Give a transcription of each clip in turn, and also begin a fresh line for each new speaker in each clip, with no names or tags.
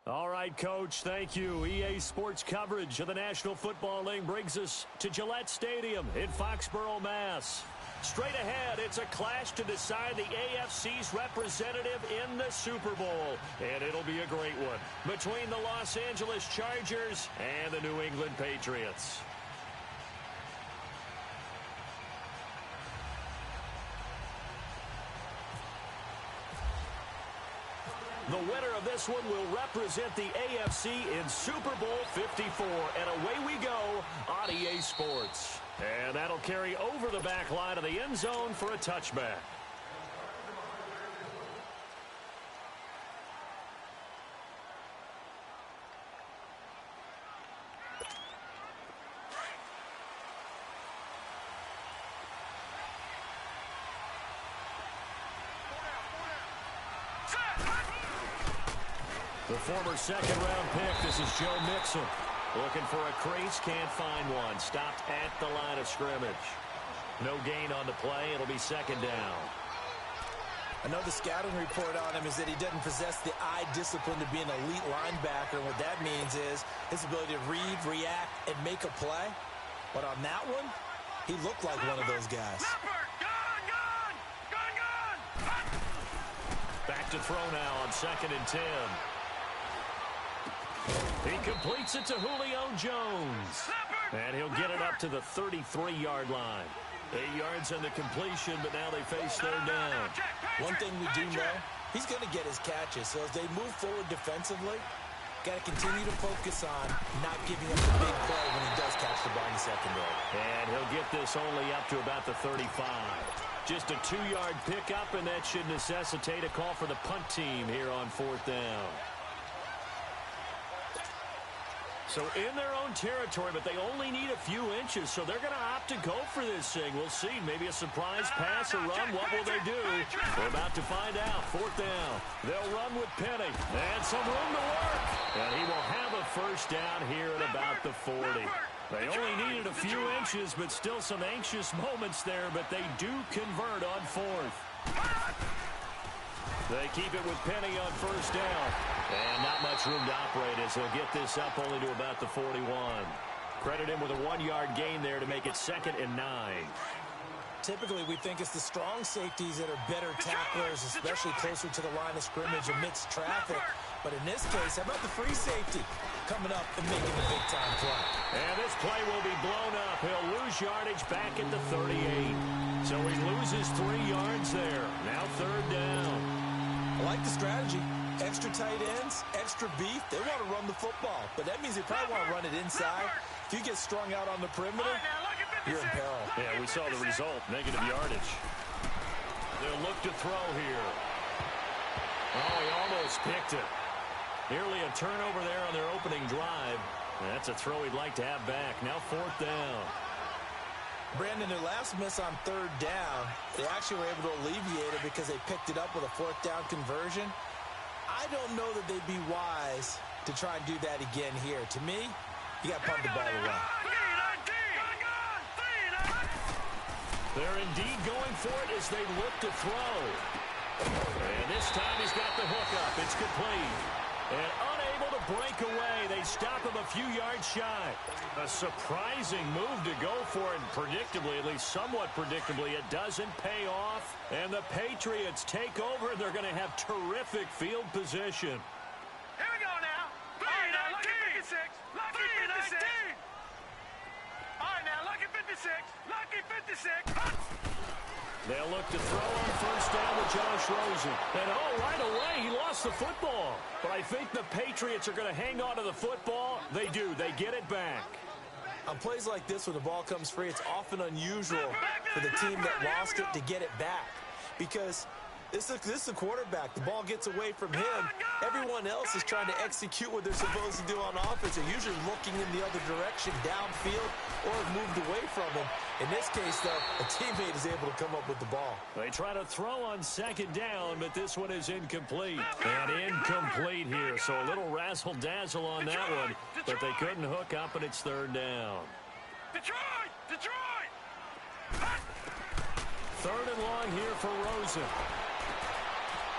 All right, Coach, thank you. EA Sports coverage of the National Football League brings us to Gillette Stadium in Foxborough, Mass. Straight ahead, it's a clash to decide the AFC's representative in the Super Bowl. And it'll be a great one between the Los Angeles Chargers and the New England Patriots. The winner of this one will represent the AFC in Super Bowl 54. And away we go on EA Sports. And that'll carry over the back line of the end zone for a touchback. The former second-round pick, this is Joe Mixon. Looking for a crease, can't find one. Stopped at the line of scrimmage. No gain on the play. It'll be second down.
I know the scouting report on him is that he doesn't possess the eye discipline to be an elite linebacker. And what that means is his ability to read, react, and make a play. But on that one, he looked like one of those guys.
Back to throw now on 2nd and 10. He completes it to Julio Jones. And he'll get it up to the 33-yard line. 8 yards on the completion, but now they face third down.
One thing we do know, he's going to get his catches. So as they move forward defensively, got to continue to focus on not giving up the big play when he does catch the ball in the secondary.
And he'll get this only up to about the 35. Just a 2-yard pickup, and that should necessitate a call for the punt team here on 4th down. So in their own territory, but they only need a few inches, so they're going to opt to go for this thing. We'll see. Maybe a surprise pass or run. What will they do? We're about to find out. 4th down. They'll run with Penny. And some room to work. And he will have a first down here at about the 40. They only needed a few inches, but still some anxious moments there, but they do convert on 4th. They keep it with Penny on first down. And not much room to operate as he'll get this up only to about the 41. Credit him with a 1-yard gain there to make it 2nd and 9.
Typically, we think it's the strong safeties that are better tacklers, especially closer to the line of scrimmage amidst traffic. But in this case, how about the free safety coming up and making a big-time play?
And this play will be blown up. He'll lose yardage back at the 38. So he loses 3 yards there. Now 3rd down.
I like the strategy. Extra tight ends, extra beef. They want to run the football, but that means they probably want to run it inside. If you get strung out on the perimeter, you're in peril.
Yeah, we saw the result, negative yardage. They'll look to throw here. Oh, he almost picked it. Nearly a turnover there on their opening drive. That's a throw he'd like to have back. Now 4th down.
Brandon, their last miss on 3rd down, they actually were able to alleviate it because they picked it up with a 4th down conversion. I don't know that they'd be wise to try and do that again here. To me, you got to punt the ball away.
They're indeed going for it as they look to throw. And this time he's got the hook up. It's complete. And unable to break away. They stop him a few yards shy. A surprising move to go for it. Predictably, at least somewhat predictably, it doesn't pay off. And the Patriots take over. They're going to have terrific field position.
Here we go now. All right, now, lucky 56. Lucky 56. All right, now, lucky 56. Lucky 56.
They'll look to throw on first down with Josh Rosen. And, oh, right away, he lost the football. But I think the Patriots are going to hang on to the football. They do. They get it back.
On plays like this, when the ball comes free, it's often unusual for the team that lost it to get it back. Because this is the quarterback. The ball gets away from him. Everyone else is trying to execute what they're supposed to do on offense. They're usually looking in the other direction, downfield, or have moved away from him. In this case, though, a teammate is able to come up with the ball.
They try to throw on 2nd down, but this one is incomplete. And incomplete here, so a little razzle-dazzle on that one. But they couldn't hook up, and it's 3rd down.
Detroit! Detroit!
3rd and long here for Rosen.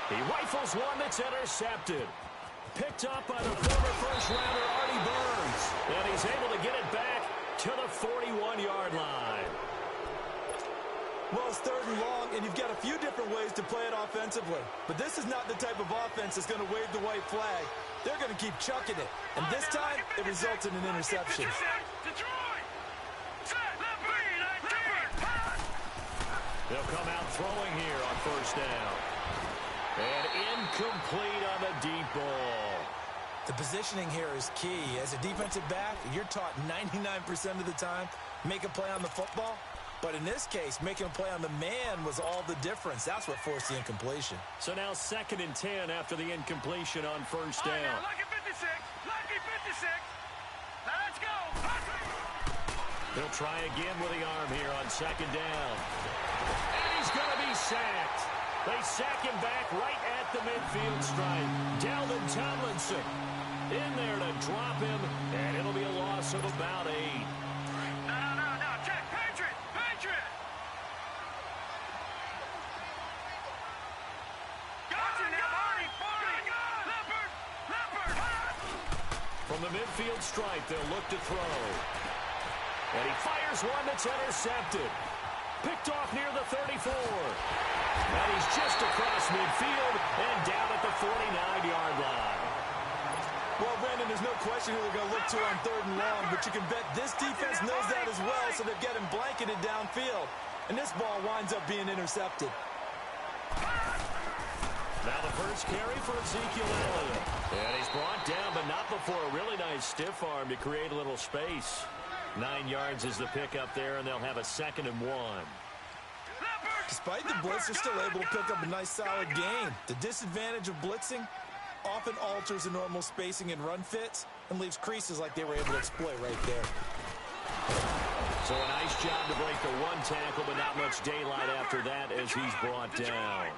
He rifles one that's intercepted. picked up by the former first-rounder Artie Burns. And he's able to get it back to the 41-yard line.
Well, it's 3rd and long, and you've got a few different ways to play it offensively. But this is not the type of offense that's going to wave the white flag. They're going to keep chucking it. And this time, it results in an interception.
They'll come out throwing here on 1st down. And incomplete on the deep ball.
The positioning here is key. As a defensive back, you're taught 99% of the time, make a play on the football. But in this case, making a play on the man was all the difference. That's what forced the incompletion.
So now 2nd and 10 after the incompletion on 1st down.
Right, lucky 56. Lucky 56. Now let's go.
He'll try again with the arm here on 2nd down. And he's going to be sacked. They sack him back right at the midfield stripe. Dalvin Tomlinson in there to drop him, and it'll be a loss of about 8.
No. Check. Patriot. Gotcha now. Leopard.
From the midfield stripe, they'll look to throw. And he fires one that's intercepted. Picked off near the 34. And he's just across midfield and down at the 49-yard line.
Well, Brandon, there's no question who they're going to look to on 3rd and long, but you can bet this defense knows that as well, so they've got him blanketed downfield. And this ball winds up being intercepted.
Now the first carry for Ezekiel Elliott. And he's brought down, but not before a really nice stiff arm to create a little space. 9 yards is the pickup there, and they'll have a 2nd and 1.
Despite the blitz, they're still able to pick up a nice, solid gain. The disadvantage of blitzing often alters the normal spacing and run fits and leaves creases like they were able to exploit right there.
So a nice job to break the 1 tackle, but not much daylight after that as he's brought down.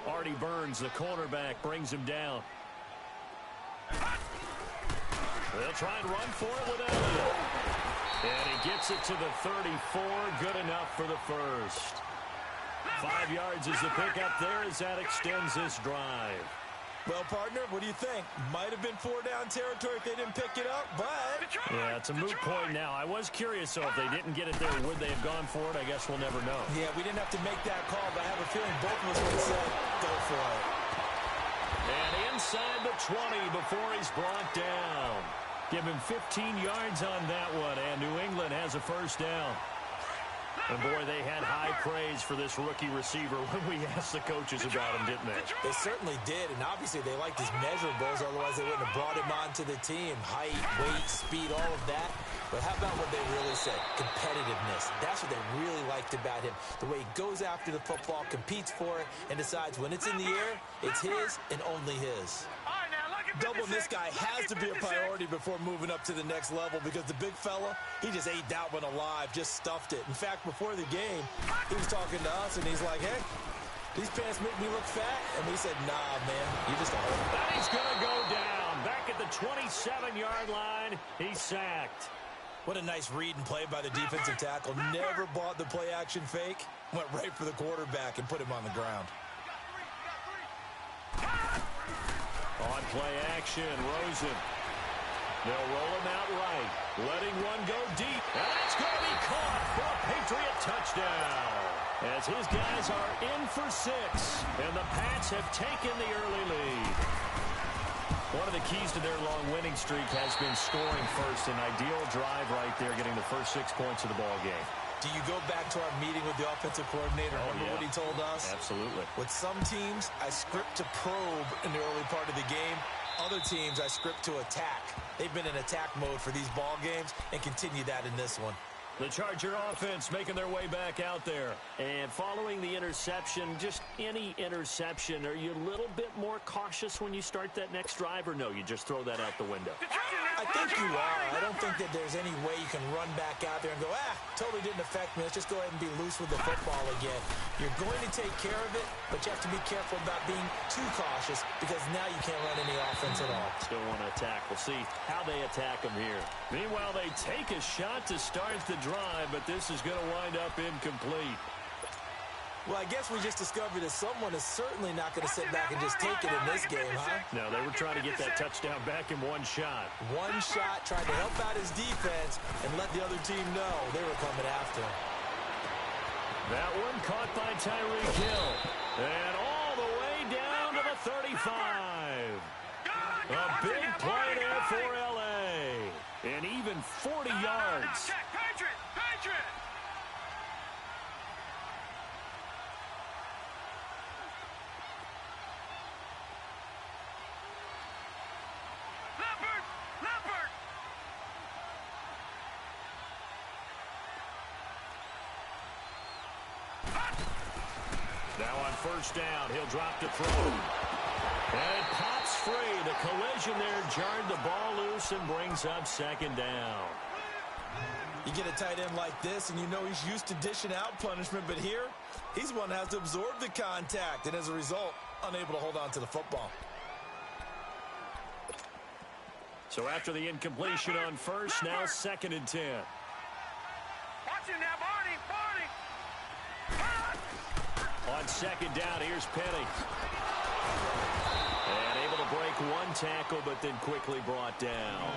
Artie Burns, the cornerback, brings him down. They'll try and run for it with Elliott. And he gets it to the 34. Good enough for the first. 5 yards is the pickup there as that extends this drive.
Well, partner, what do you think? Might have been 4-down territory if they didn't pick it up, but...
Yeah, it's a moot point now. I was curious, so if they didn't get it there, would they have gone for it? I guess we'll never know.
Yeah, we didn't have to make that call, but I have a feeling both of us would have said, go for it.
And inside the 20 before he's brought down. Give him 15 yards on that one, and New England has a first down. And, boy, they had high praise for this rookie receiver when we asked the coaches about him, didn't they?
They certainly did, and obviously they liked his measurables, otherwise they wouldn't have brought him onto the team. Height, weight, speed, all of that. But how about what they really said? Competitiveness. That's what they really liked about him. The way he goes after the football, competes for it, and decides when it's in the air, it's his and only his. Doubling this guy has to be a priority before moving up to the next level because the big fella, he just ate that one alive, just stuffed it. In fact, before the game, he was talking to us, and he's like, hey, these pants make me look fat. And we said, nah, man, you're just a hole.
And he's going to go down. Back at the 27-yard line, he's sacked.
What a nice read and play by the defensive tackle. Never bought the play-action fake. Went right for the quarterback and put him on the ground.
On play action, Rosen. They'll roll him out right, letting one go deep. And it's going to be caught for a Patriot touchdown. As his guys are in for 6, and the Pats have taken the early lead. One of the keys to their long winning streak has been scoring first. An ideal drive right there, getting the first 6 points of the ball game.
Do you go back to our meeting with the offensive coordinator? Remember what he told us?
Absolutely.
With some teams, I script to probe in the early part of the game. Other teams, I script to attack. They've been in attack mode for these ball games and continue that in this one.
The Charger offense making their way back out there. And following the interception, just any interception, are you a little bit more cautious when you start that next drive, or no, you just throw that out the window?
I think you are. I don't think that there's any way you can run back out there and go, totally didn't affect me. Let's just go ahead and be loose with the football again. You're going to take care of it, but you have to be careful about being too cautious because now you can't run any offense at all.
Still want to attack. We'll see how they attack them here. Meanwhile, they take a shot to start the drive, but this is going to wind up incomplete.
Well, I guess we just discovered that someone is certainly not going to sit back and just take it in this game, huh?
No, they were trying to get that touchdown back in one shot.
One shot, tried to help out his defense and let the other team know they were coming after him.
That one caught by Tyreek Hill. And all the way down to the 35. A big play there for L.A. And even 40 yards.
Patriot! Patriot! Leopard!
Now on first down, he'll drop to throw. And it pops free. The collision there jarred the ball loose and brings up second down.
You get a tight end like this, and you know he's used to dishing out punishment, but here, he's one that has to absorb the contact, and as a result, unable to hold on to the football.
So after the incompletion on first, now 2nd and 10.
Watch him now, Barney!
On second down, here's Penny. And able to break one tackle, but then quickly brought down.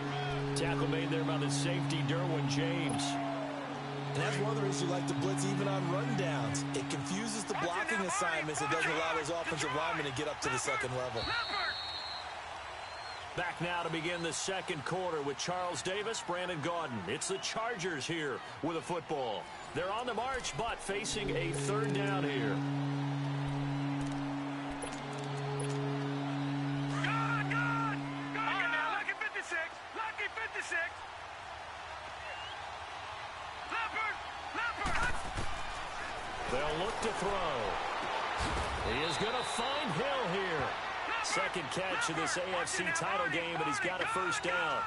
Tackle made there by the safety, Derwin James.
And that's one of the reasons you like to blitz even on rundowns. It confuses the blocking assignments. It doesn't allow those offensive linemen to get up to the second level.
Back now to begin the second quarter with Charles Davis, Brandon Gaudin. It's the Chargers here with a football. They're on the march, but facing a third down here.
Lucky 56! Lucky 56! Leopard!
They'll look to throw. He is going to find Hill here. Second catch of this AFC title game, and he's got a first down.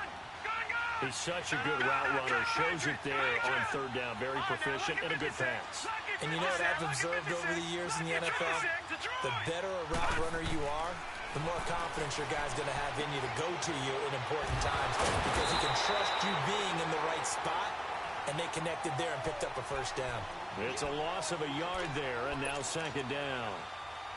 He's such a good route runner. Shows it there on third down. Very proficient and a good pass.
And you know what I've observed over the years in the NFL? The better a route runner you are, the more confidence your guy's going to have in you to go to you in important times because he can trust you being in the right spot, and they connected there and picked up a first down.
It's a loss of a yard there, and now second down.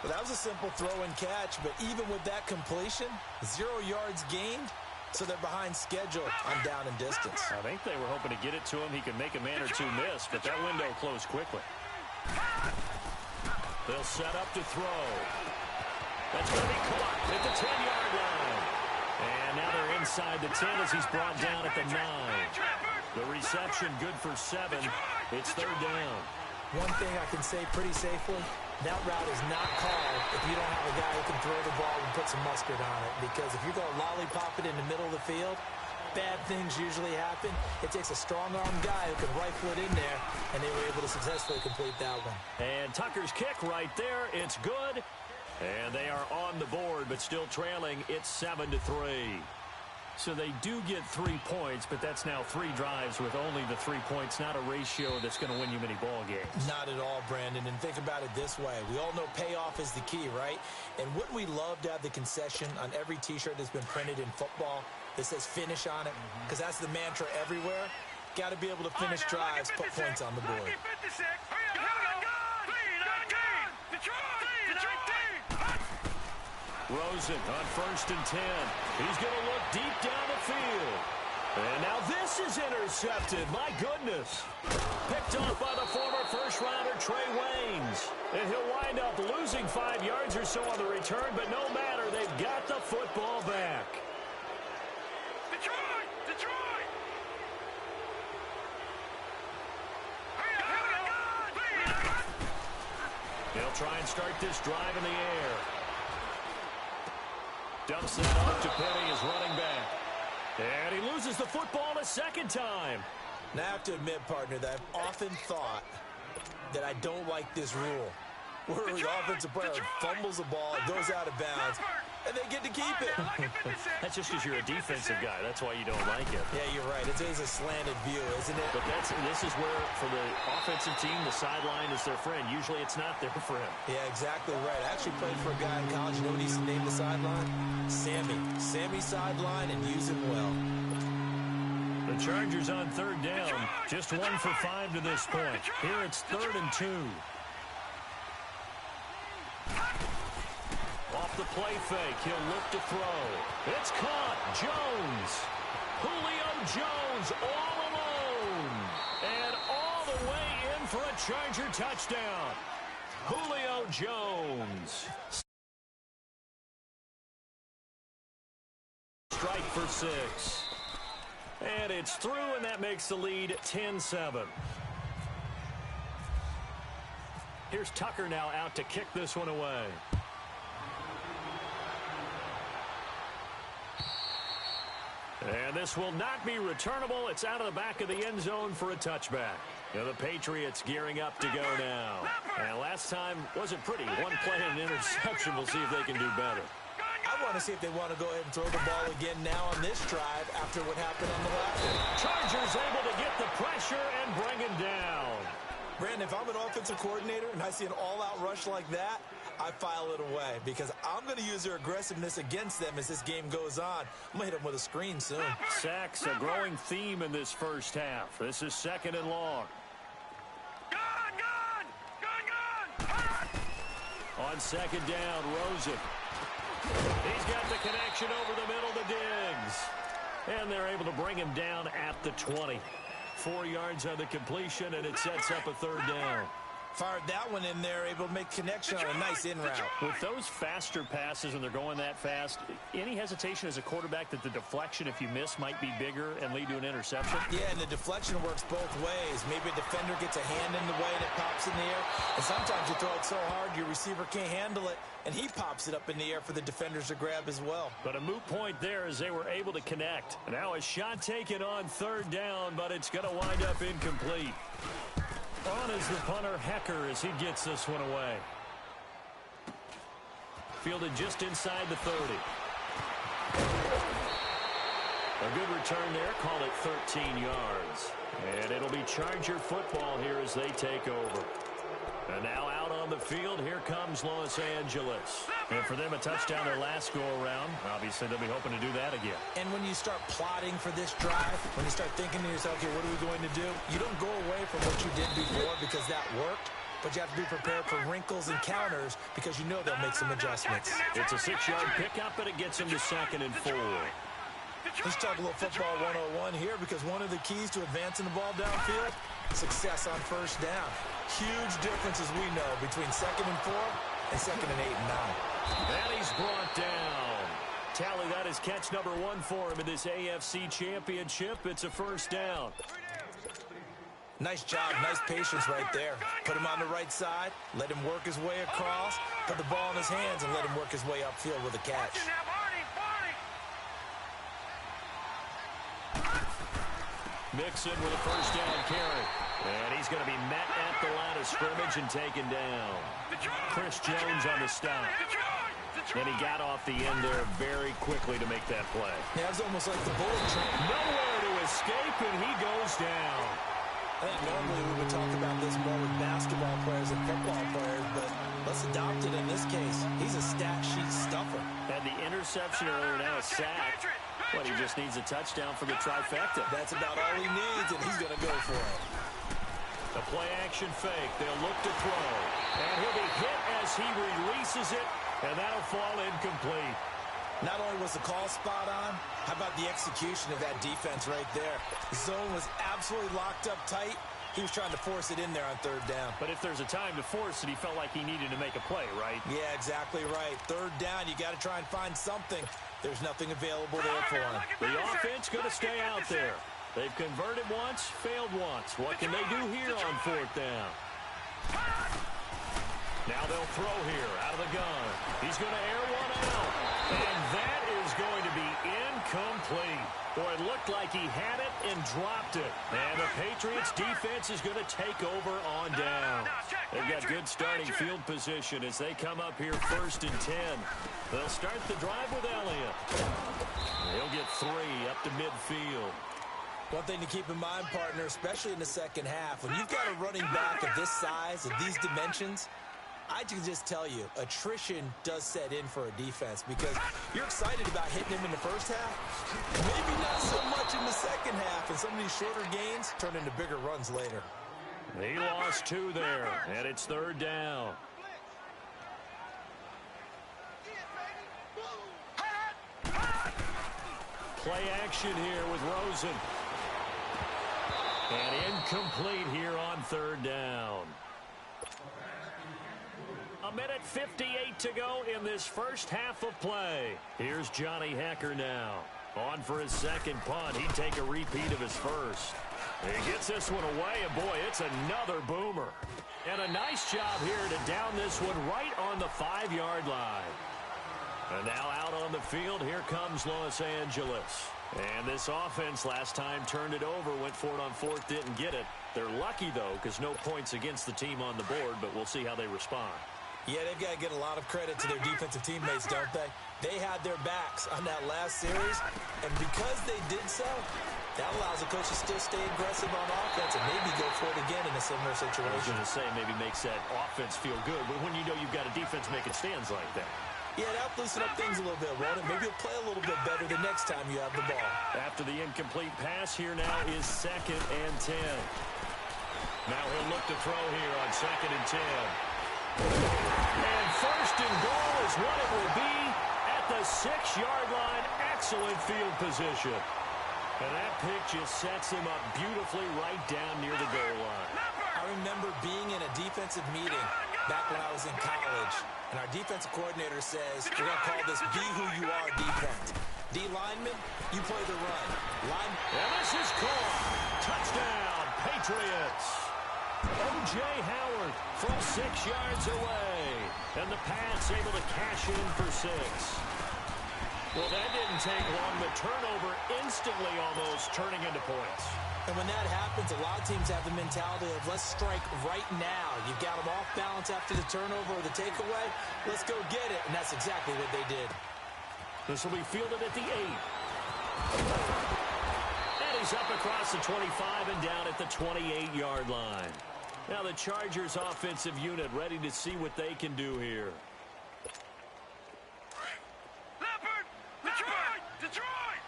Well, that was a simple throw and catch, but even with that completion, 0 yards gained, so they're behind schedule on down and distance.
I think they were hoping to get it to him. He could make a man or two miss, but that window closed quickly. They'll set up to throw. That's going to be caught at the 10-yard line. And now they're inside the 10 as he's brought down at the 9. The reception good for 7. It's third down.
One thing I can say pretty safely, that route is not called if you don't have a guy who can throw the ball and put some mustard on it. Because if you're going to lollipop it in the middle of the field, bad things usually happen. It takes a strong-armed guy who can rifle it in there, and they were able to successfully complete that one.
And Tucker's kick right there. It's good. And they are on the board, but still trailing. It's 7-3. So they do get 3 points, but that's now 3 drives with only the 3 points, not a ratio that's going to win you many ball games.
Not at all, Brandon. And think about it this way. We all know payoff is the key, right? And wouldn't we love to have the concession on every T-shirt that's been printed in football that says finish on it? Because that's the mantra everywhere. Got to be able to finish drives, put points on the board.
Rosen on first and 10. He's going to look deep down the field. And now this is intercepted. My goodness. Picked off by the former first-rounder Trey Waynes. And he'll wind up losing 5 yards or so on the return, but no matter, they've got the football back.
Detroit! Detroit!
They'll try and start this drive in the air. Dumps that off to Penny as running back. And he loses the football a second time.
Now, I have to admit, partner, that I've often thought that I don't like this rule. Where the offensive player fumbles the ball, it goes out of bounds, and they get to keep it.
That's just because you're a defensive guy. That's why you don't like it.
Yeah, you're right. It is a slanted view, isn't it?
But this is where, for the offensive team, the sideline is their friend. Usually it's not there for him.
Yeah, exactly right. I actually played for a guy in college. You know what he used to name the sideline? Sammy. Sammy sideline, and use him well.
The Chargers on third down. Just 1 for 5 to this point. Here it's 3rd and 2. Off the play fake, he'll look to throw. It's caught. Jones. Julio Jones all alone. And all the way in for a Charger touchdown. Julio Jones. Strike for 6. And it's through, and that makes the lead 10-7. Here's Tucker now out to kick this one away. And this will not be returnable. It's out of the back of the end zone for a touchback. Now the Patriots gearing up to go now. And last time wasn't pretty. One play and an interception. We'll see if they can do better.
I want to see if they want to go ahead and throw the ball again now on this drive after what happened on the last one.
Chargers able to get the pressure and bring him down.
Brandon, if I'm an offensive coordinator and I see an all-out rush like that, I file it away because I'm going to use their aggressiveness against them as this game goes on. I'm going to hit them with a screen soon.
Sacks, a growing theme in this first half. This is 2nd and long. On 2nd down, Rosen. He's got the connection over the middle to Diggs. And they're able to bring him down at the 20. 4 yards on the completion, and it sets up a 3rd down.
Fired that one in there, able to make connection on a nice in route.
With those faster passes and they're going that fast, any hesitation as a quarterback that the deflection, if you miss, might be bigger and lead to an interception?
Yeah, and the deflection works both ways. Maybe a defender gets a hand in the way and it pops in the air. And sometimes you throw it so hard your receiver can't handle it, and he pops it up in the air for the defenders to grab as well.
But a moot point there as they were able to connect. Now a shot taken on 3rd down, but it's going to wind up incomplete. On is the punter, Hecker, as he gets this one away. Fielded just inside the 30. A good return there. Call it 13 yards. And it'll be Charger football here as they take over. And now out on the field, here comes Los Angeles. And for them, a touchdown their last go-around. Obviously, they'll be hoping to do that again.
And when you start plotting for this drive, when you start thinking to yourself, okay, what are we going to do? You don't go away from what you did before because that worked, but you have to be prepared for wrinkles and counters because you know they'll make some adjustments.
It's a 6-yard pickup, but it gets them to 2nd and 4.
Let's talk a little football 101 here because one of the keys to advancing the ball downfield, success on 1st down. Huge difference, as we know, between 2nd and 4 and 2nd and 8 and 9.
And he's brought down. Tally, that is catch number 1 for him in this AFC Championship. It's a 1st down.
Nice job, nice patience right there. Put him on the right side, let him work his way across, put the ball in his hands, and let him work his way upfield with a catch.
Mixon with a 1st down carry. And he's going to be met at the line of scrimmage and taken down. Chris Jones on the stop. And he got off the end there very quickly to make that play.
Yeah, it's almost like the bullet train.
Nowhere to escape, and he goes down.
I think normally we would talk about this more with basketball players and football players, but let's adopt it in this case. He's a stat sheet stuffer.
Had the interception earlier, now a sack. But he just needs a touchdown for the trifecta.
That's about all he needs, and he's going to go for it.
The play-action fake. They'll look to throw. And he'll be hit as he releases it, and that'll fall incomplete.
Not only was the call spot on, how about the execution of that defense right there? The zone was absolutely locked up tight. He was trying to force it in there on 3rd down.
But if there's a time to force it, he felt like he needed to make a play, right?
Yeah, exactly right. 3rd down, you got to try and find something. There's nothing available there for him.
The offense going to stay out there. They've converted once, failed once. What can they do here on 4th down? Now they'll throw here out of the gun. He's going to air one out. And that is going to be incomplete. Boy, it looked like he had it and dropped it. And the Patriots defense is going to take over on down. They've got good starting field position as they come up here 1st and 10. They'll start the drive with Elliott. He'll get 3 up to midfield.
One thing to keep in mind, partner, especially in the 2nd half, when you've got a running back of this size, of these dimensions, I can just tell you, attrition does set in for a defense because you're excited about hitting him in the 1st half. Maybe not so much in the 2nd half, and some of these shorter gains turn into bigger runs later.
He lost 2 there, and it's 3rd down. play action here with Rosen. And incomplete here on third down. A minute 58 to go in this first half of play. Here's Johnny Hecker now. On for his second punt. He'd take a repeat of his first. He gets this one away, and boy, it's another boomer. And a nice job here to down this one right on the 5-yard line. And now out on the field, here comes Los Angeles. And this offense last time turned it over, went for it on fourth, didn't get it. They're lucky, though, because no points against the team on the board, but we'll see how they respond.
Yeah, they've got to get a lot of credit to their defensive teammates, don't they? They had their backs on that last series, and because they did so, that allows the coach to still stay aggressive on offense and maybe go for it again in a similar situation.
I was going to say maybe makes that offense feel good, but when you know you've got a defense making stands like that. Yeah,
that'll loosen up things a little bit, won't it? Maybe you'll play a little bit better the next time you have the ball.
After the incomplete pass, here now is 2nd and 10. Now he'll look to throw here on 2nd and 10. And 1st and goal is what it will be at the 6-yard line. Excellent field position. And that pick just sets him up beautifully right down near the goal line.
I remember being in a defensive meeting back when I was in college, and our defensive coordinator says, we're going to call this Be Who You Are defense. D lineman, you play the run.
And this is caught. Touchdown, Patriots. O.J. Howard from 6 yards away. And the pass able to cash in for 6. Well, that didn't take long. The turnover instantly almost turning into points.
And when that happens, a lot of teams have the mentality of let's strike right now. You've got them off balance after the turnover or the takeaway. Let's go get it. And that's exactly what they did.
This will be fielded at the 8. And he's up across the 25 and down at the 28-yard line. Now the Chargers offensive unit ready to see what they can do here.
Leopard! Detroit! Detroit!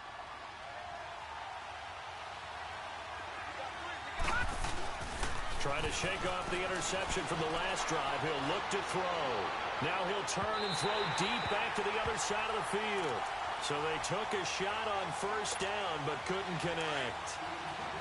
Trying to shake off the interception from the last drive. He'll look to throw. Now he'll turn and throw deep back to the other side of the field. So they took a shot on 1st down but couldn't connect.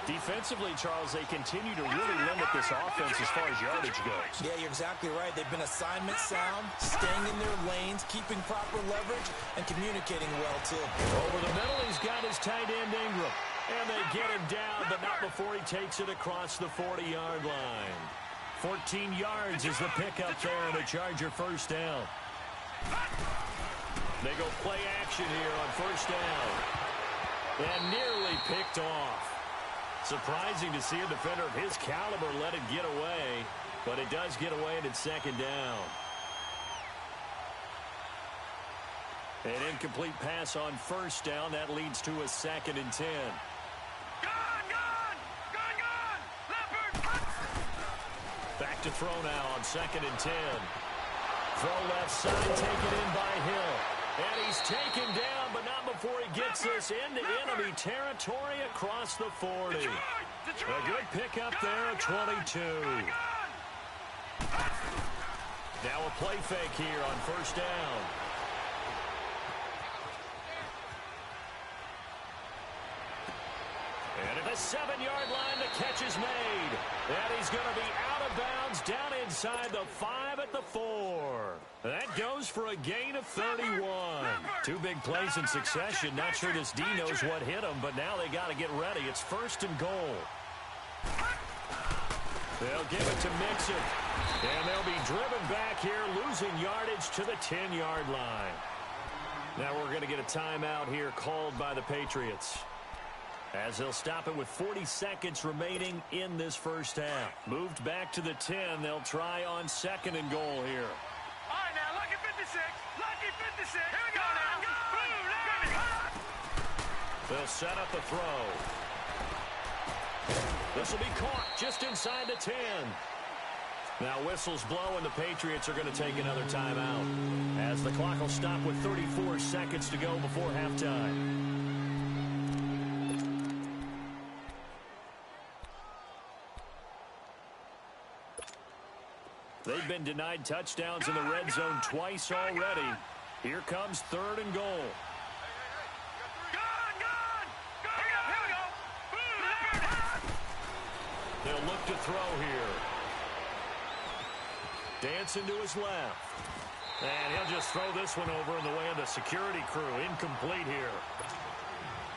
Defensively, Charles, they continue to really limit this offense as far as yardage goes.
Yeah, you're exactly right. They've been assignment sound, staying in their lanes, keeping proper leverage, and communicating well, too.
Over the middle, he's got his tight end, Ingram. And they get him down, but not before he takes it across the 40-yard line. 14 yards is the pickup there, and a Charger 1st down. They go play action here on 1st down. And nearly picked off. Surprising to see a defender of his caliber let it get away, but it does get away and it's 2nd down. An incomplete pass on 1st down. That leads to a 2nd and 10.
Leopard!
Back to throw now on 2nd and 10. Throw left side, taken in by Hill. And he's taken down, but not before he gets this into enemy territory across the 40. A good pickup there at 22. Now a play fake here on 1st down. And at the 7-yard line, the catch is made. And he's going to be out of bounds down inside the 5 at the 4. That goes for a gain of 31. 2 big plays in succession. Not sure this D knows what hit him, but now they got to get ready. It's 1st and goal. They'll give it to Mixon. And they'll be driven back here, losing yardage to the 10-yard line. Now we're going to get a timeout here called by the Patriots, as they'll stop it with 40 seconds remaining in this 1st half. Moved back to the 10. They'll try on 2nd and goal here.
All right, now, lucky 56. Lucky 56. Here we go now. Boom,
They'll set up the throw. This will be caught just inside the 10. Now whistles blow, and the Patriots are going to take another timeout, as the clock will stop with 34 seconds to go before halftime. They've been denied touchdowns in the red zone twice already. Here comes 3rd and goal.
Gun!
They'll look to throw here. Dancing to his left. And he'll just throw this one over in the way of the security crew. Incomplete here.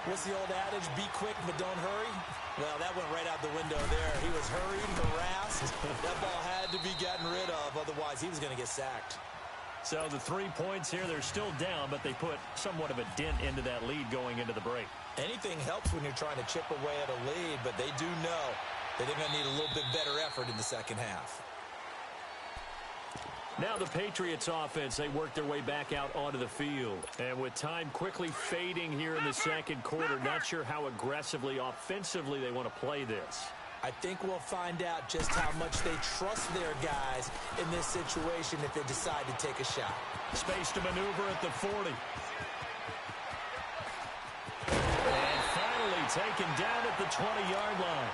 What's the old adage? Be quick, but don't hurry. Well, that went right out the window there. He was hurried, harassed. That ball had to be gotten rid of. Otherwise, he was going to get sacked.
So the 3 points here, they're still down, but they put somewhat of a dent into that lead going into the break.
Anything helps when you're trying to chip away at a lead, but they do know that they're going to need a little bit better effort in the second half.
Now the Patriots offense, they work their way back out onto the field. And with time quickly fading here in the second quarter, not sure how aggressively, offensively they want to play this.
I think we'll find out just how much they trust their guys in this situation if they decide to take a shot.
Space to maneuver at the 40. And finally taken down at the 20-yard line.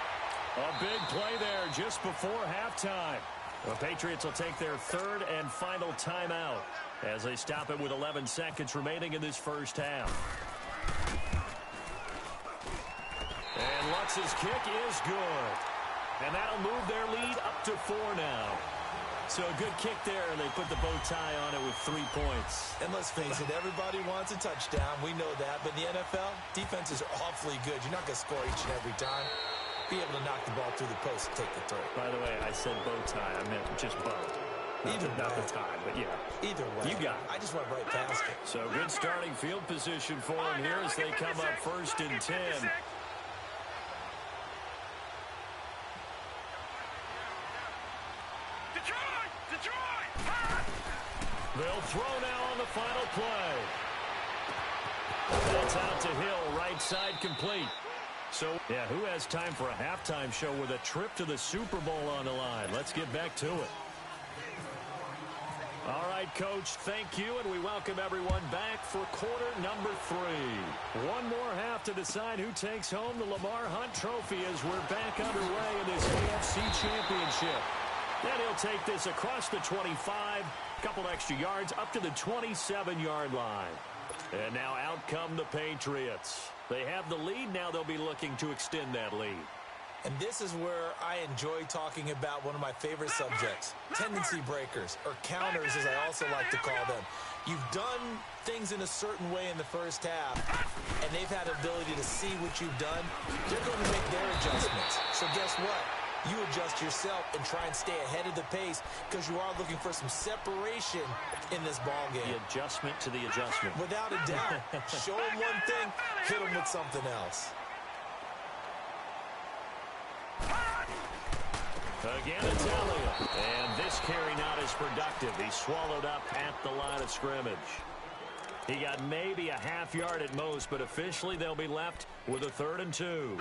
A big play there just before halftime. The Patriots will take their third and final timeout as they stop it with 11 seconds remaining in this first half. And Lutz's kick is good. And that'll move their lead up to 4 now. So a good kick there, and they put the bow tie on it with 3 points.
And let's face it, everybody wants a touchdown. We know that. But in the NFL, defenses are awfully good. You're not going to score each and every time. Be able to knock the ball through the post and take the throw.
By the way, I said bow tie. I meant just bow. Not the tie, but yeah.
Either way.
You got it.
I just went right past it.
So good starting field position for them here as they come up 1st and 10. They'll throw now on the final play. That's out to Hill, right side complete. So, yeah, who has time for a halftime show with a trip to the Super Bowl on the line? Let's get back to it. All right, Coach, thank you, and we welcome everyone back for quarter number 3. One more half to decide who takes home the Lamar Hunt Trophy as we're back underway in this AFC Championship. And he'll take this across the 25, couple extra yards, up to the 27-yard line. And now out come the Patriots. They have the lead. Now they'll be looking to extend that lead.
And this is where I enjoy talking about one of my favorite subjects, tendency breakers, or counters as I also like to call them. You've done things in a certain way in the first half, and they've had the ability to see what you've done. They're going to make their adjustments. So guess what? You adjust yourself and try and stay ahead of the pace because you are looking for some separation in this ball game.
The adjustment to the adjustment.
Without a doubt. Show them one thing, hit them with something else.
Again, it's Elliott. And this carry not as productive. He's swallowed up at the line of scrimmage. He got maybe a half yard at most, but officially they'll be left with a 3rd and 2.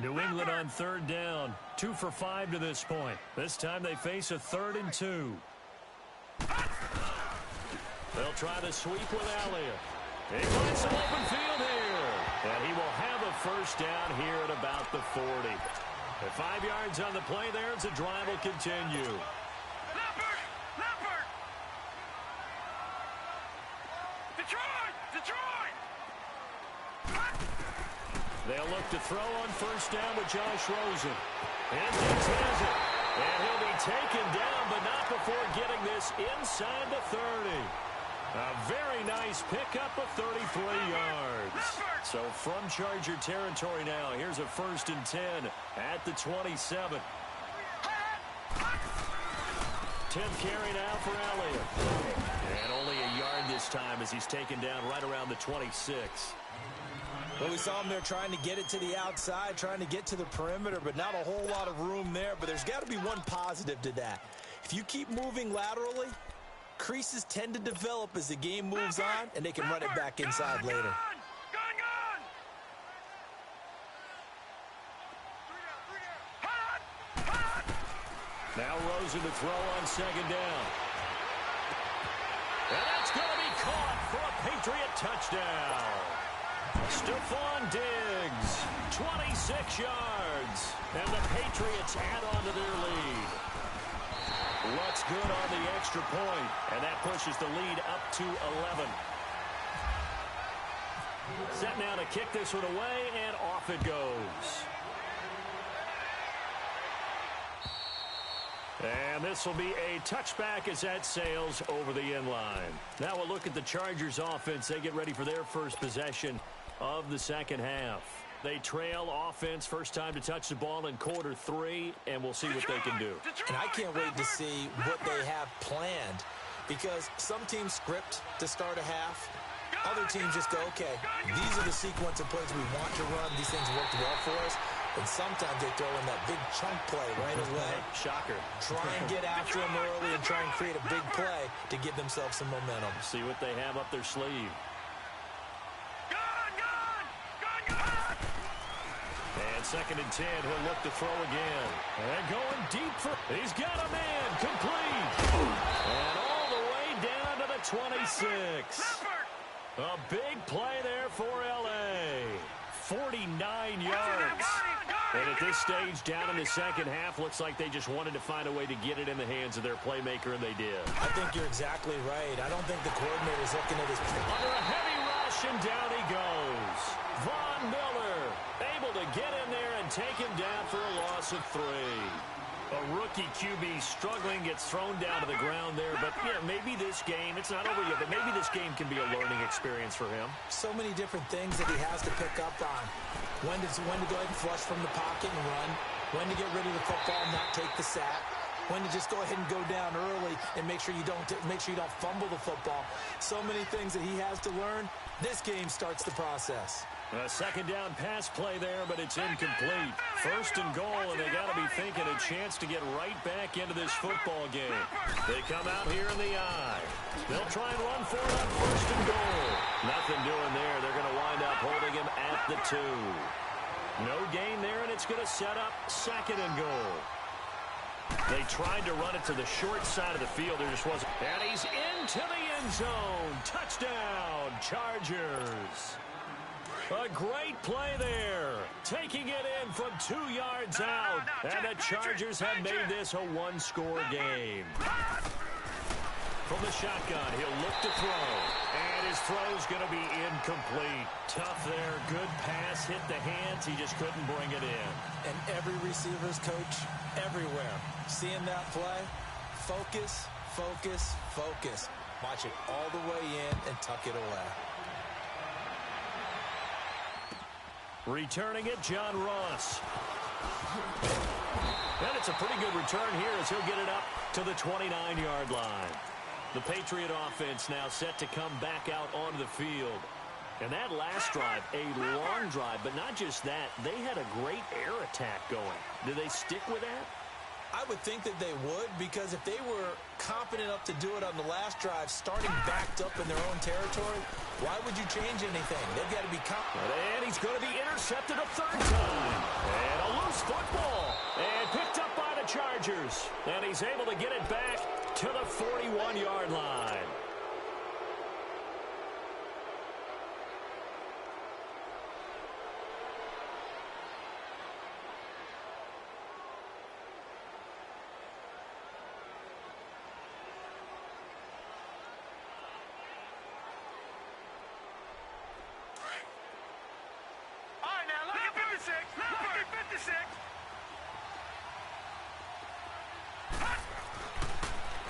New England on 3rd down. 2 for 5 to this point. This time they face a 3rd and 2. They'll try the sweep with Elliott. He finds some open field here. And he will have a first down here at about the 40. At 5 yards on the play there, the drive will continue. They'll look to throw on 1st down with Josh Rosen. And Diggs has it. And he'll be taken down, but not before getting this inside the 30. A very nice pickup of 33 yards. So from Charger territory now, here's a 1st and 10 at the 27. 10th carry now for Elliott. And only a yard this time as he's taken down right around the 26.
Well, we saw him there trying to get it to the outside, trying to get to the perimeter, but not a whole lot of room there. But there's got to be one positive to that. If you keep moving laterally, creases tend to develop as the game moves on, and they can run it back inside later.
Now Rosen to throw on 2nd down. And that's going to be caught for a Patriot touchdown. Stephon Diggs, 26 yards. And the Patriots add on to their lead. Looks good on the extra point, and that pushes the lead up to 11. Set now to kick this one away, and off it goes. And this will be a touchback as that sails over the end line. Now we'll look at the Chargers offense. They get ready for their first possession of the second half. They trail offense, first time to touch the ball in quarter 3, and we'll see what they can do.
And I can't wait to see what they have planned, because some teams script to start a half. Other teams just go, okay, these are the sequence of plays we want to run. These things worked well for us. And sometimes they throw in that big chunk play right away.
Shocker.
Try and get after them early and try and create a big play to give themselves some momentum.
See what they have up their sleeve. And 2nd and 10, he'll look to throw again. And going deep for, he's got a man, complete. And all the way down to the 26. A big play there for L.A. 49 yards. And at this stage, down in the second half, looks like they just wanted to find a way to get it in the hands of their playmaker, and they did.
I think you're exactly right. I don't think the coordinator's looking at his...
Under a heavy rush, and down he goes. Von Miller able to get in there and take him down for a loss of 3. A rookie QB struggling, gets thrown down to the ground there. But, yeah, maybe this game, it's not over yet, but maybe this game can be a learning experience for him.
So many different things that he has to pick up on. When to go ahead and flush from the pocket and run. When to get rid of the football and not take the sack. When to just go ahead and go down early and make sure you don't fumble the football. So many things that he has to learn. This game starts the process.
A 2nd down pass play there, but it's incomplete. 1st and goal, and they got to be thinking a chance to get right back into this football game. They come out here in the I. They'll try and run for it on 1st and goal. Nothing doing there. They're going to wind up holding him at the 2. No gain there, and it's going to set up 2nd and goal. They tried to run it to the short side of the field. There just wasn't. And he's into the end zone. Touchdown, Chargers. A great play there. Taking it in from 2 yards out. And the Chargers have made this a 1-score game. From the shotgun, he'll look to throw. And his throw's going to be incomplete. Tough there. Good pass. Hit the hands. He just couldn't bring it in.
And every receiver's coach everywhere. Seeing that play, focus, focus, focus. Watch it all the way in and tuck it away.
Returning it, John Ross. And it's a pretty good return here as he'll get it up to the 29-yard line. The Patriot offense now set to come back out onto the field. And that last drive, a long drive, but not just that, they had a great air attack going. Do they stick with that?
I would think that they would, because if they were confident enough to do it on the last drive, starting backed up in their own territory, why would you change anything? They've got to be confident.
And he's going to be intercepted a 3rd time. And a loose football. And picked up by the Chargers. And he's able to get it back to the 41-yard line.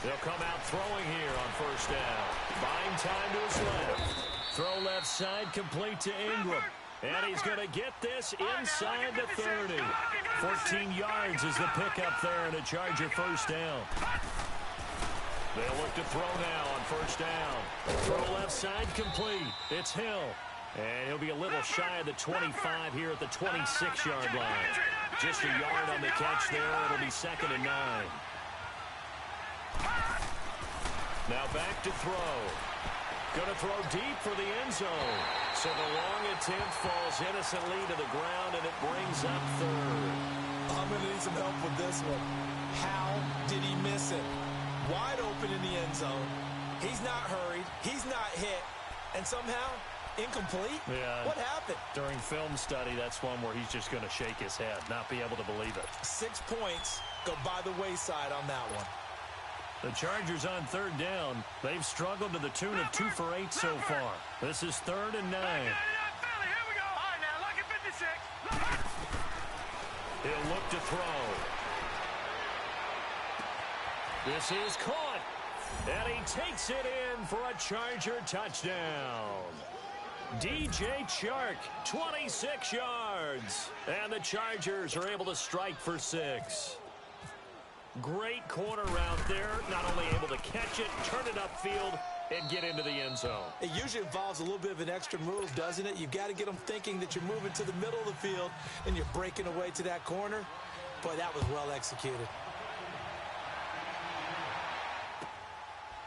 They'll come out throwing here on 1st down. Buying time to his left. Throw left side complete to Ingram. And he's going to get this inside the 30. 14 yards is the pickup there and a Charger 1st down. They'll look to throw now on 1st down. Throw left side complete. It's Hill. And he'll be a little shy of the 25 here at the 26-yard line. Just a yard on the catch there. It'll be 2nd and 9. Now back to throw. Going to throw deep for the end zone. So the long attempt falls innocently to the ground, and it brings up 3rd.
I'm going to need some help with this one. How did he miss it? Wide open in the end zone. He's not hurried. He's not hit. And somehow, incomplete?
Yeah.
What happened?
During film study, that's one where he's just going to shake his head, not be able to believe it.
6 points go by the wayside on that one.
The Chargers on 3rd down. They've struggled to the tune of 2 for 8 so far. This is 3rd and 9. He'll look to throw. This is caught. And he takes it in for a Charger touchdown. DJ Chark, 26 yards. And the Chargers are able to strike for 6. Great corner route there. Not only able to catch it, turn it upfield, and get into the end zone.
It usually involves a little bit of an extra move, doesn't it? You've got to get them thinking that you're moving to the middle of the field and you're breaking away to that corner. Boy, that was well executed.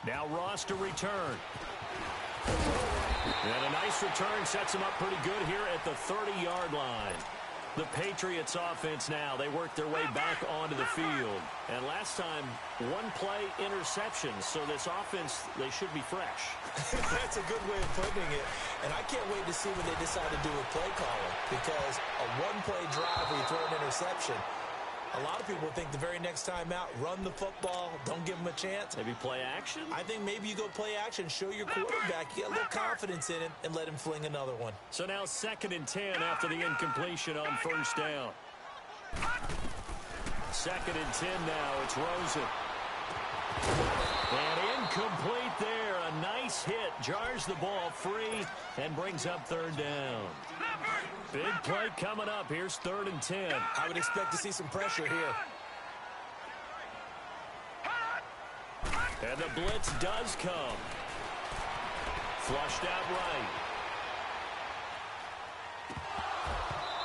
Now Ross to return. And a nice return sets him up pretty good here at the 30-yard line. The Patriots offense now, they work their way back onto the field. And last time, one play interception. So this offense, they should be fresh.
That's a good way of putting it. And I can't wait to see when they decide to do a play calling. Because a one-play drive where you throw an interception, a lot of people think the very next time out, run the football, don't give them a chance.
Maybe play action?
I think maybe you go play action, show your quarterback, get a little confidence in him, and let him fling another one.
So now 2nd and 10 after the incompletion on first down. 2nd and 10 now. It's Rosen. And incomplete there. A nice hit. Jars the ball free and brings up 3rd down. Big play coming up. Here's 3rd and 10.
I would expect to see some pressure here.
And the blitz does come. Flushed out right.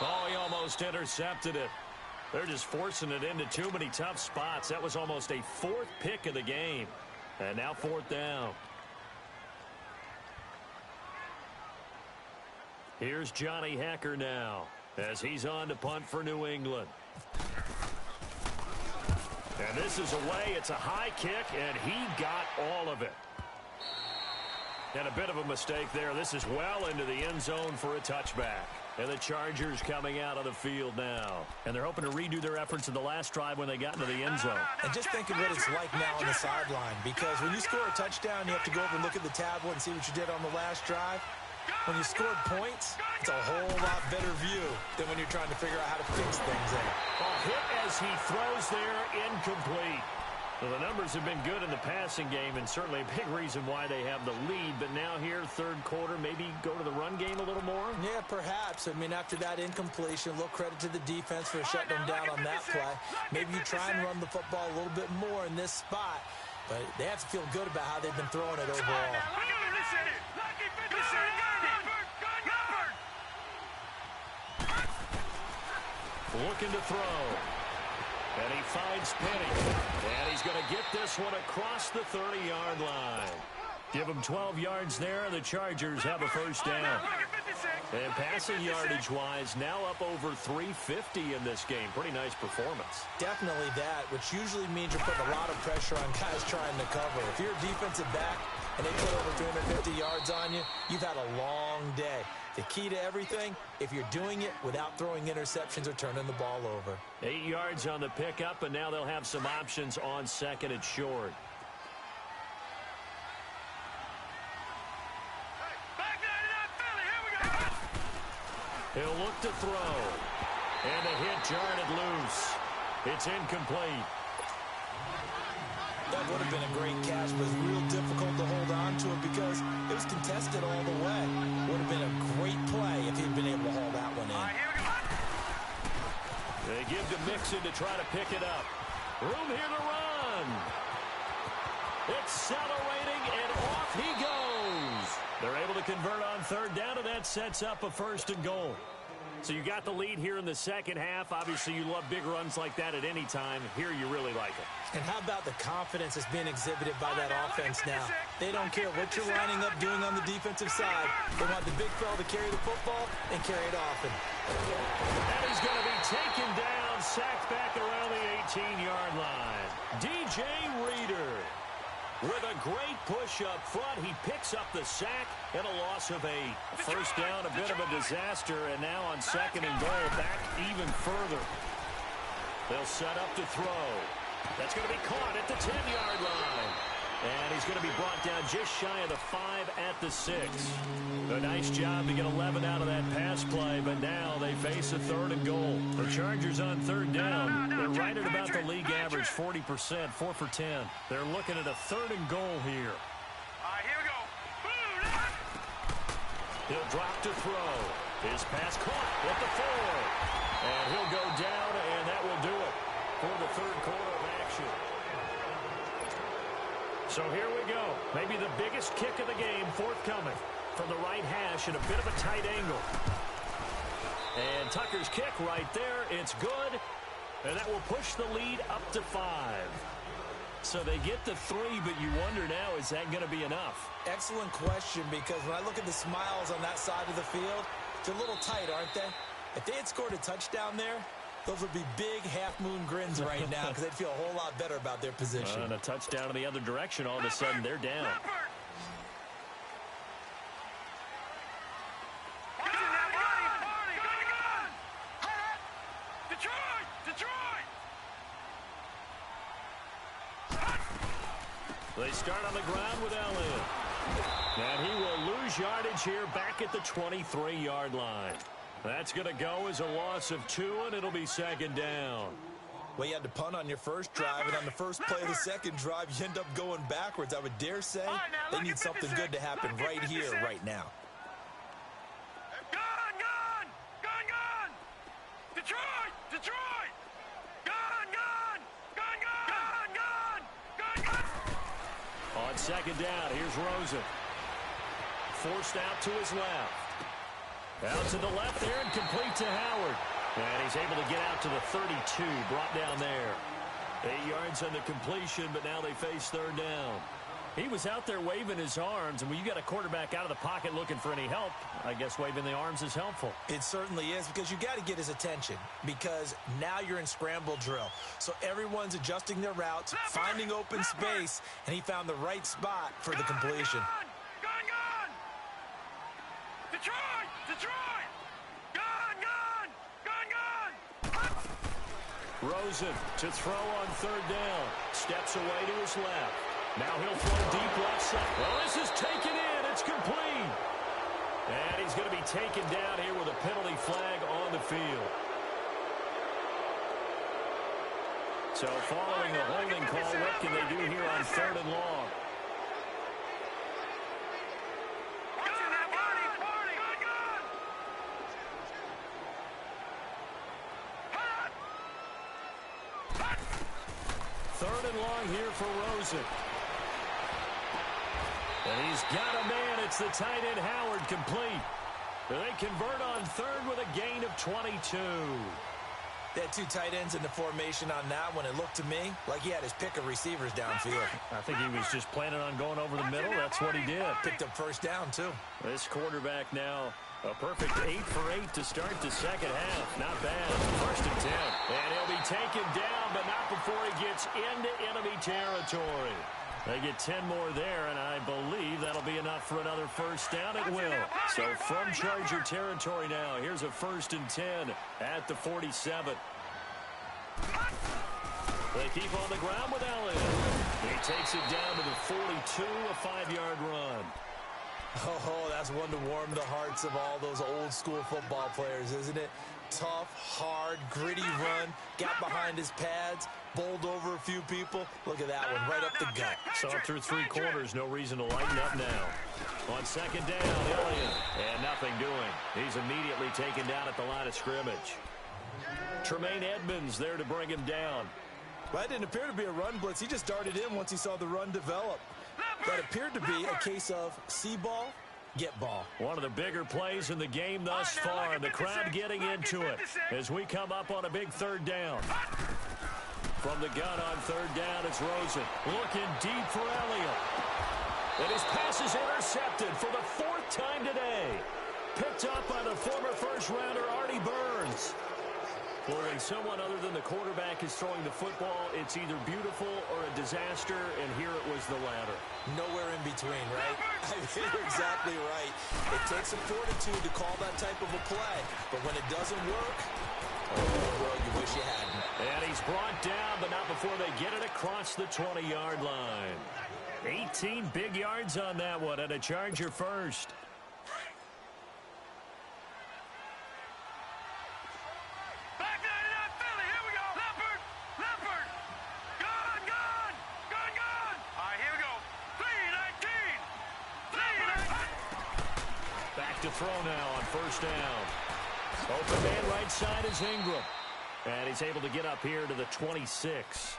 Oh, he almost intercepted it. They're just forcing it into too many tough spots. That was almost a 4th pick of the game. And now 4th down. Here's Johnny Hacker now as he's on to punt for New England. And this is away. It's a high kick, and he got all of it. And a bit of a mistake there. This is well into the end zone for a touchback. And the Chargers coming out of the field now. And they're hoping to redo their efforts in the last drive when they got into the end zone.
And just think of what it's like now on the sideline. Because when you score a touchdown, you have to go over and look at the tablet and see what you did on the last drive. When you scored points, it's a whole lot better view than when you're trying to figure out how to fix things in.
A hit as he throws there, incomplete. Well, the numbers have been good in the passing game, and certainly a big reason why they have the lead. But now here, 3rd quarter, maybe go to the run game a little more?
Yeah, perhaps. I mean, after that incompletion, a little credit to the defense for shutting them down on that play. Maybe you try and run the football a little bit more in this spot. But they have to feel good about how they've been throwing it overall.
Looking to throw. And he finds Penny. And he's going to get this one across the 30-yard line. Give him 12 yards there, and the Chargers have a 1st down. And passing yardage-wise, now up over 350 in this game. Pretty nice performance.
Definitely that, which usually means you're putting a lot of pressure on guys trying to cover. If you're a defensive back and they put over 350 yards on you, you've had a long day. The key to everything, if you're doing it without throwing interceptions or turning the ball over.
8 yards on the pickup, and now they'll have some options on 2nd and short. He'll look to throw. And the hit jarred it loose. It's incomplete.
That would have been a great catch, but it was real difficult to hold on to it because it was contested all the way. Would have been a great play if he'd been able to haul that one in.
They give to Mixon to try to pick it up. Room here to run. Accelerating, and off he goes. They're able to convert on 3rd down, and that sets up a 1st and goal. So you got the lead here in the second half. Obviously, you love big runs like that at any time. Here, you really like it.
And how about the confidence that's being exhibited by that offense now? They don't care what you're lining up doing on the defensive side. They want the big fella to carry the football and carry it often.
And he's going to be taken down, sacked back around the 18-yard line. DJ Reader. With a great push up front, he picks up the sack and a loss of 8. 1st down, a bit of a disaster, and now on 2nd and goal, back even further. They'll set up to throw. That's going to be caught at the 10-yard line. And he's going to be brought down just shy of the 5 at the 6. A nice job to get 11 out of that pass play, but now they face a 3rd and goal. The Chargers on 3rd down. They're right at about the league average, 40%, 4 for 10. They're looking at a 3rd and goal here.
All right, here we go.
He'll drop to throw. His pass caught at the 4. And he'll go down, and that will do it for the 3rd quarter of action. So here we go. Maybe the biggest kick of the game forthcoming from the right hash in a bit of a tight angle. And Tucker's kick right there. It's good. And that will push the lead up to 5. So they get the 3, but you wonder now, is that going to be enough?
Excellent question, because when I look at the smiles on that side of the field, they're a little tight, aren't they? If they had scored a touchdown there, those would be big half-moon grins right now because they'd feel a whole lot better about their position.
And a touchdown in the other direction, all of a sudden they're down. They start on the ground with Elliott. And he will lose yardage here back at the 23-yard line. That's going to go as a loss of 2, and it'll be 2nd down.
Well, you had to punt on your first drive, and on the first play of the second drive, you end up going backwards. I would dare say they need something good to happen right here, right now.
Gun! Detroit! Gun!
On 2nd down, here's Rosen. Forced out to his left. Out to the left there and complete to Howard. And he's able to get out to the 32, brought down there. 8 yards on the completion, but now they face 3rd down. He was out there waving his arms, and when you got a quarterback out of the pocket looking for any help, I guess waving the arms is helpful.
It certainly is, because you got to get his attention, because now you're in scramble drill. So everyone's adjusting their routes, finding open space, and he found the right spot for the completion.
Gun! Detroit! Gun!
Rosen to throw on 3rd down. Steps away to his left. Now he'll throw deep left side. Well, this is taken in. It's complete. And he's going to be taken down here with a penalty flag on the field. So following a holding call, what can they do here on 3rd and long? Third and long here for Rosen. And he's got a man. It's the tight end Howard, complete. They convert on 3rd with a gain of 22.
They had 2 tight ends in the formation on that one. It looked to me like he had his pick of receivers downfield.
I think he was just planning on going over the middle. That's what he did.
Picked up 1st down, too.
This quarterback now a perfect 8 for 8 to start the second half. Not bad. 1st and 10. And he'll be taken down, but not before he gets into enemy territory. They get 10 more there, and I believe that'll be enough for another 1st down. It will. So from Charger territory now, here's a 1st and 10 at the 47. They keep on the ground with Elliott. He takes it down to the 42, a 5-yard run.
Oh, that's one to warm the hearts of all those old-school football players, isn't it? Tough, hard, gritty run, got behind his pads, bowled over a few people. Look at that one, right up the gut.
So through 3 quarters, no reason to lighten up now. On 2nd down, Elliott, and nothing doing. He's immediately taken down at the line of scrimmage. Tremaine Edmonds there to bring him down.
Well, that didn't appear to be a run blitz. He just darted in once he saw the run develop. That appeared to be a case of see ball, get ball.
One of the bigger plays in the game thus far, and the crowd getting into it as we come up on a big 3rd down. From the gun on 3rd down, it's Rosen looking deep for Elliott. And his pass is intercepted for the 4th time today. Picked up by the former 1st-rounder Artie Burns. Well, when someone other than the quarterback is throwing the football, it's either beautiful or a disaster, and here it was the latter.
Nowhere in between, right? I mean, you're exactly right. It takes some fortitude to call that type of a play, but when it doesn't work, oh, well, you wish you hadn't.
And he's brought down, but not before they get it across the 20-yard line. 18 big yards on that one, and a Charger first.
Back 99 Philly. Here we go. Leopard. Leopard. Gone. Gone. Gone. Gone. All right, here we go. 319. 319.
Back to throw now on first down. Open man right side is Ingram. And he's able to get up here to the 26.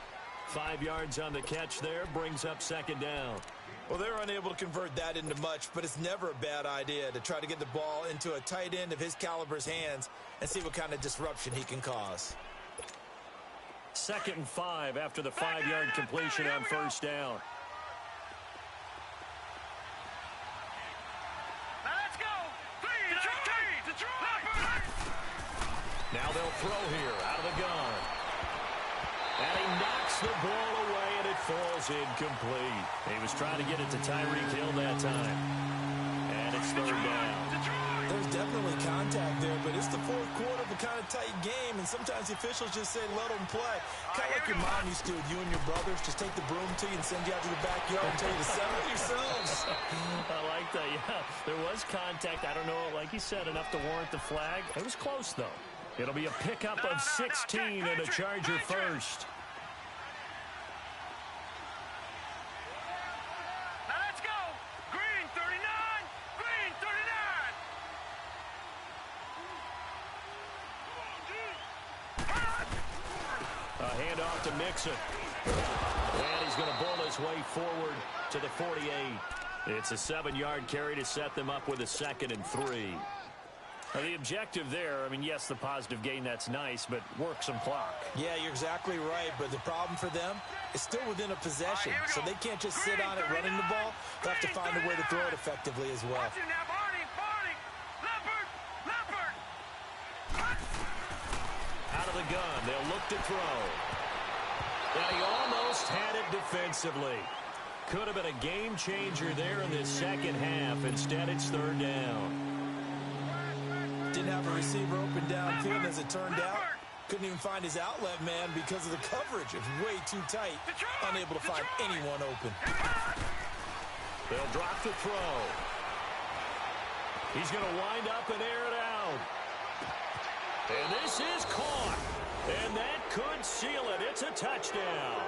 5 yards on the catch there, brings up second down.
Well, they're unable to convert that into much, but it's never a bad idea to try to get the ball into a tight end of his caliber's hands and see what kind of disruption he can cause.
2nd and 5 after the 5-yard completion on first down.
Now let's go. 319. Detroit.
Now they'll throw here out of the gun. And he knocks the ball away, and it falls incomplete. He was trying to get it to Tyreek Hill that time. And it's third down.
There's definitely contact there, but it's the fourth quarter of a kind of tight game, and sometimes the officials just say, let them play. Kind of like your mom used to with you and your brothers. Just take the broom to you and send you out to the backyard and tell you to settle it yourselves.
I like that, yeah. There was contact. I don't know, like you said, enough to warrant the flag. It was close, though. It'll be a pickup of 16 and a Charger first.
Now let's go. Green 39. Green 39.
A handoff to Mixon. And he's going to bull his way forward to the 48. It's a 7-yard carry to set them up with a 2nd and 3. Now, the objective there, I mean, yes, the positive gain, that's nice, but work some clock.
Yeah, you're exactly right, but the problem for them is still within a possession, so they can't just sit on it running the ball. They'll have to find a way to throw it effectively as well.
Watch it now, Barney. Barney. Leopard. Leopard.
Out of the gun, they'll look to throw. And he almost had it defensively. Could have been a game changer there in this second half. Instead, it's third down.
Didn't have a receiver open downfield, as it turned out. Couldn't even find his outlet man because of the coverage. It was way too tight. Unable to find anyone open.
They'll drop the throw. He's going to wind up and air it out. And this is caught. And that could seal it. It's a touchdown.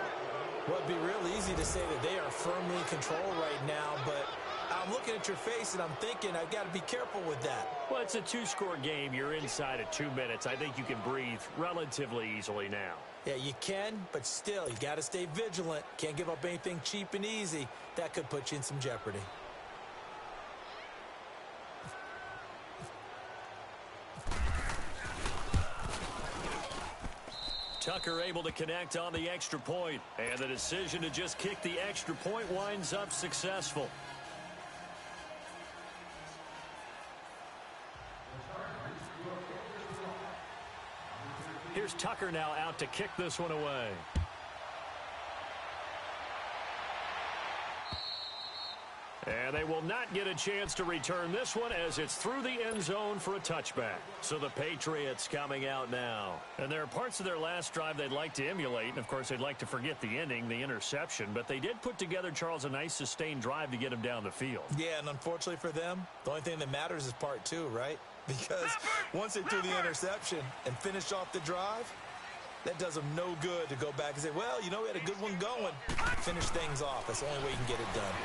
Well, it'd be real easy to say that they are firmly in control right now, but I'm looking at your face and I'm thinking I've got to be careful with that.
Well, it's a 2-score game. You're inside of 2 minutes. I think you can breathe relatively easily now.
Yeah, you can, but still, you got to stay vigilant. Can't give up anything cheap and easy. That could put you in some jeopardy.
Tucker able to connect on the extra point, and the decision to just kick the extra point winds up successful. Here's Tucker now out to kick this one away. And they will not get a chance to return this one as it's through the end zone for a touchback. So the Patriots coming out now. And there are parts of their last drive they'd like to emulate. And, of course, they'd like to forget the ending, the interception. But they did put together, Charles, a nice sustained drive to get him down the field.
Yeah, and unfortunately for them, the only thing that matters is part 2, right? Because once they threw the interception and finished off the drive, that does them no good to go back and say, well, you know, we had a good one going. Finish things off. That's the only way you can get it done.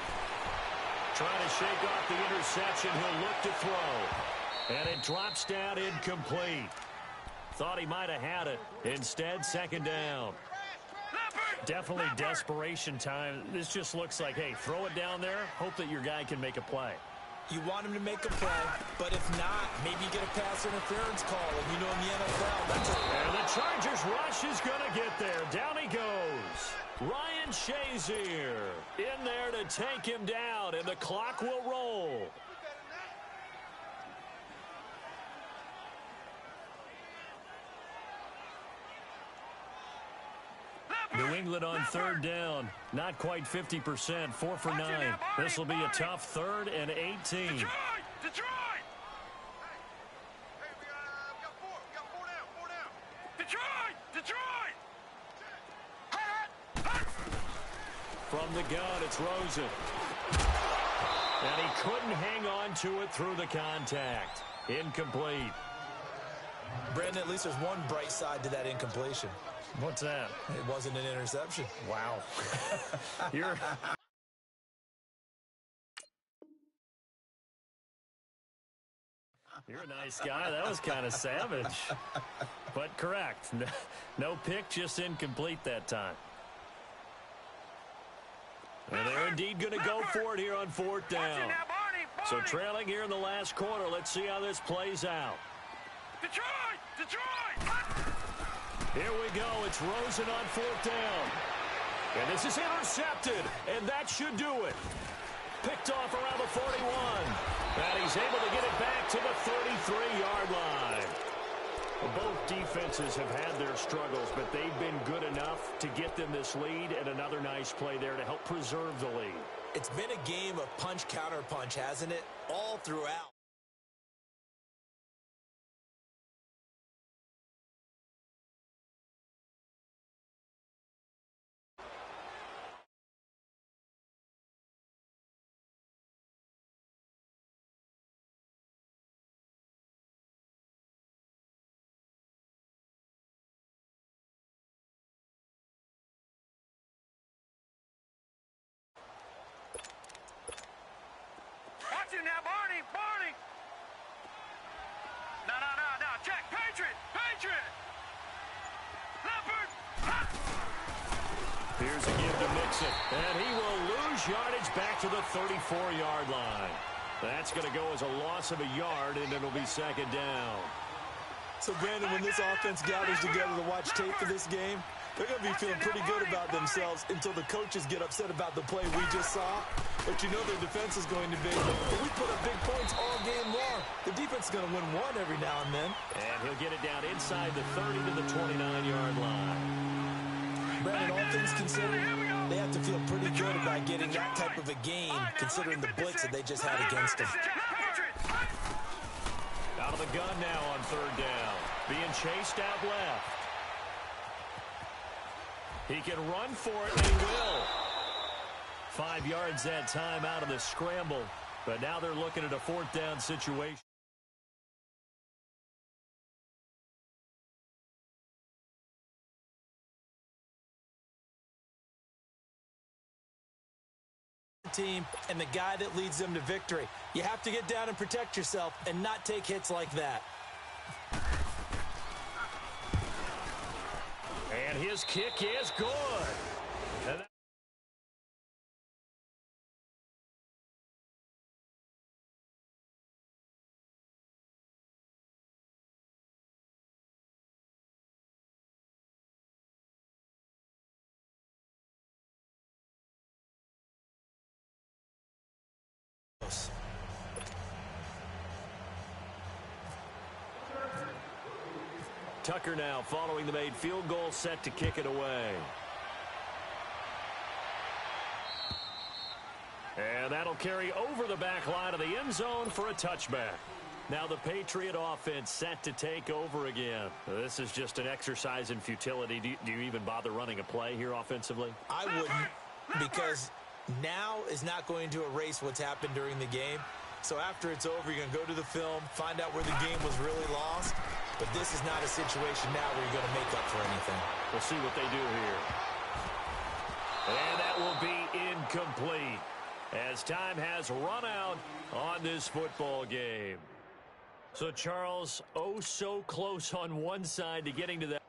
Trying to shake off the interception. He'll look to throw. And it drops down incomplete. Thought he might have had it. Instead, second down. Definitely desperation time. This just looks like, hey, throw it down there. Hope that your guy can make a play.
You want him to make a play, but if not, maybe you get a pass interference call. And you know in the NFL, that's it.
And the Chargers rush is going to get there. Down he goes. Ryan Shazier in there to take him down, and the clock will roll. New England on third down. Not quite 50%. 4 for 9. This will be a tough 3rd and 18.
Detroit!
Hey, we got 4. We got 4 down. 4 down.
Detroit!
From the gun, it's Rosen. And he couldn't hang on to it through the contact. Incomplete.
Brandon, at least there's one bright side to that incompletion.
What's that?
It wasn't an interception.
Wow. You're a nice guy. That was kind of savage. But correct. No pick, just incomplete that time. And they're indeed going to go for it here on fourth down. So trailing here in the last quarter. Let's see how this plays out.
Detroit! Detroit!
Here we go. It's Rosen on fourth down. And this is intercepted. And that should do it. Picked off around the 41. And he's able to get it back to the 33-yard line. Well, both defenses have had their struggles, but they've been good enough to get them this lead, and another nice play there to help preserve the lead.
It's been a game of punch-counter-punch, hasn't it? All throughout.
Watch him now, Barney! Barney! No. Check! Patriot! Patriot! Leopard!
Here's a give to Mixon. And he will lose yardage back to the 34-yard line. That's going to go as a loss of a yard, and it'll be second down.
So, Brandon, when this offense gathers together to watch tape for this game, they're going to be feeling pretty good about themselves until the coaches get upset about the play we just saw. But you know their defense is going to be, but we put up big points all game long. The defense is going to win one every now and then.
And he'll get it down inside the 30 to the 29-yard line.
Brandon, all things considered, they have to feel pretty good about getting that type of a game, considering the blitz that they just had against them.
Out of the gun now on third down. Being chased out left. He can run for it, and he will. 5 yards that time out of the scramble. But now they're looking at a fourth down situation.
Team and the guy that leads them to victory. You have to get down and protect yourself and not take hits like that.
And his kick is good. And Tucker now following the made field goal, set to kick it away. And that'll carry over the back line of the end zone for a touchback. Now the Patriot offense set to take over again. This is just an exercise in futility. Do you even bother running a play here offensively?
I wouldn't, because now is not going to erase what's happened during the game. So after it's over, you're going to go to the film, find out where the game was really lost. But this is not a situation now where you're going to make up for anything.
We'll see what they do here. And that will be incomplete as time has run out on this football game. So, Charles, oh so close on one side to getting to that.